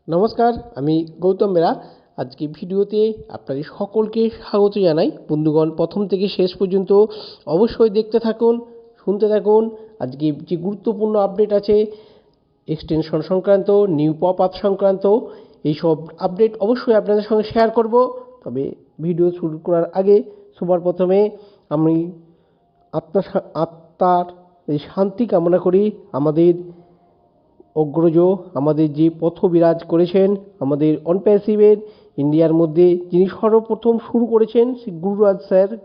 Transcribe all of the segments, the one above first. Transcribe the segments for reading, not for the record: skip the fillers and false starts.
নমস্কার, আমি গৌতম বেরা। আজকে ভিডিওতে আপনাদের সকলকে স্বাগত জানাই। বন্ধুগণ, প্রথম থেকে শেষ পর্যন্ত অবশ্যই দেখতে থাকুন, শুনতে থাকুন। আজকে যে গুরুত্বপূর্ণ আপডেট আছে এক্সটেনশন সংক্রান্ত, নিউ পপ আপ সংক্রান্ত, এইসব আপডেট অবশ্যই আপনাদের সঙ্গে শেয়ার করব। তবে ভিডিও শুরু করার আগে সবার প্রথমে আমি আত্মার শান্তি কামনা করি। আমাদের অগ্রজ, আমাদের যে পথ বিরাজ করেছেন, আমাদের অনপ্যাসিভের ইন্ডিয়ার মধ্যে যিনি সর্বপ্রথম শুরু করেছেন, সেই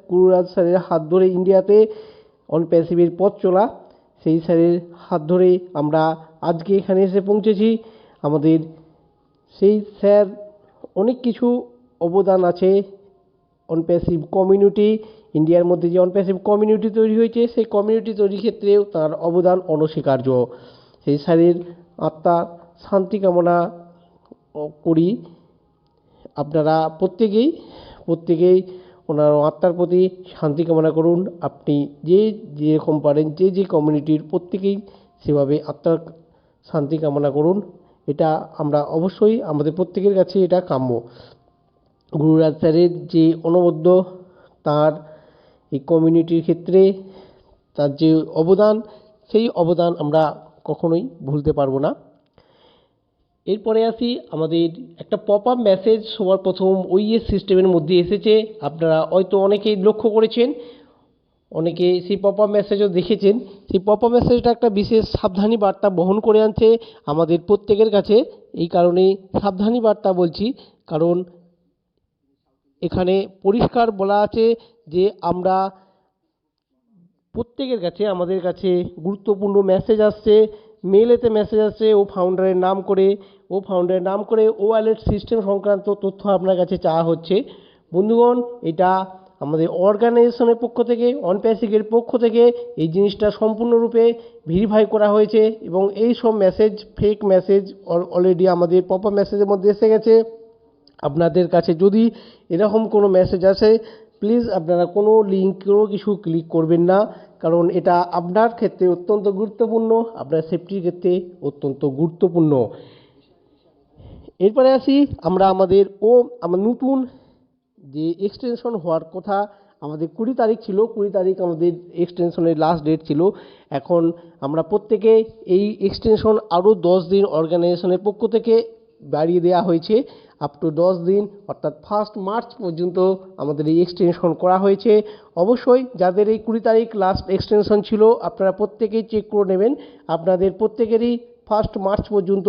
গুরুরাজ স্যারের হাত ধরে ইন্ডিয়াতে অনপ্যাসিভের পথ চলা, সেই স্যারের হাত ধরে আমরা আজকে এখানে এসে পৌঁছেছি। আমাদের সেই স্যার অনেক কিছু অবদান আছে। অনপ্যাসিভ কমিউনিটি, ইন্ডিয়ার মধ্যে যে অনপ্যাসিভ কমিউনিটি তৈরি হয়েছে, সেই কমিউনিটি তৈরির ক্ষেত্রেও তার অবদান অনস্বীকার্য। সেই স্যারের আত্মার শান্তি কামনা করি। আপনারা প্রত্যেকেই ওনার আত্মার প্রতি শান্তি কামনা করুন। আপনি যেরকম পারেন, যে কমিউনিটির প্রত্যেকেই সেভাবে আত্মার শান্তি কামনা করুন। এটা আমরা অবশ্যই আমাদের প্রত্যেকের কাছে এটা কাম্য। গুরুরাজ স্যারের যে অনবদ্য তার এই কমিউনিটির ক্ষেত্রে তার যে অবদান, সেই অবদান আমরা কখনোই ভুলতে পারবো না। এরপরে আসি, আমাদের একটা পপ আপ মেসেজ সবার প্রথম ওইএস সিস্টেমের মধ্যে এসেছে। আপনারা হয়তো অনেকেই লক্ষ্য করেছেন, অনেকে সেই পপ আপ মেসেজও দেখেছেন। সেই পপ আপ মেসেজটা একটা বিশেষ সাবধানী বার্তা বহন করে আনছে আমাদের প্রত্যেকের কাছে। এই কারণে সাবধানী বার্তা বলছি, কারণ এখানে পরিষ্কার বলা আছে যে আমরা প্রত্যেকের কাছে, আমাদের কাছে গুরুত্বপূর্ণ মেসেজ আসছে, মেলেতে মেসেজ আসছে ও ফাউন্ডারের নাম করে ওয়ালেট সিস্টেম সংক্রান্ত তথ্য আপনার কাছে চাওয়া হচ্ছে। বন্ধুগণ, এটা আমাদের অর্গানাইজেশনের পক্ষ থেকে, অনপ্যাসিভের পক্ষ থেকে এই জিনিসটা সম্পূর্ণরূপে ভেরিফাই করা হয়েছে এবং এই সব মেসেজ ফেক মেসেজ অলরেডি আমাদের পপ আপ মেসেজের মধ্যে এসে গেছে। আপনাদের কাছে যদি এরকম কোনো মেসেজ আসে, প্লিজ আপনারা কোনো লিঙ্ক, কোনো কিছু ক্লিক করবেন না, কারণ এটা আপনার ক্ষেত্রে অত্যন্ত গুরুত্বপূর্ণ, আপনার সেফটির ক্ষেত্রে অত্যন্ত গুরুত্বপূর্ণ। এরপরে আসি, আমার নতুন যে এক্সটেনশন হওয়ার কথা, আমাদের 20 তারিখ ছিল, 20 তারিখ আমাদের এক্সটেনশনের লাস্ট ডেট ছিল। এখন আমরা প্রত্যেকে এই এক্সটেনশন আরও 10 দিন অর্গানাইজেশনের পক্ষ থেকে বাড়িয়ে দেওয়া হয়েছে। আপ টু 10 দিন, অর্থাৎ 1 মার্চ পর্যন্ত আমাদের এই এক্সটেনশন করা হয়েছে। অবশ্যই যাদের এই 20 তারিখ লাস্ট এক্সটেনশন ছিল, আপনারা প্রত্যেকেই চেক করে নেবেন। আপনাদের প্রত্যেকেরই 1 মার্চ পর্যন্ত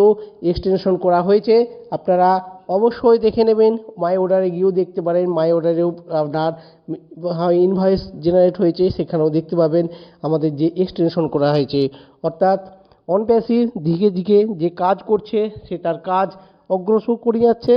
এক্সটেনশন করা হয়েছে। আপনারা অবশ্যই দেখে নেবেন, মাই অর্ডারে গিয়েও দেখতে পারেন। মাই অর্ডারেও আপনার ইনভয়েস জেনারেট হয়েছে, সেখানেও দেখতে পাবেন আমাদের যে এক্সটেনশন করা হয়েছে। অর্থাৎ অনপ্যাসিভ দিকে যে কাজ করছে, সে তার কাজ অগ্রসর করে যাচ্ছে।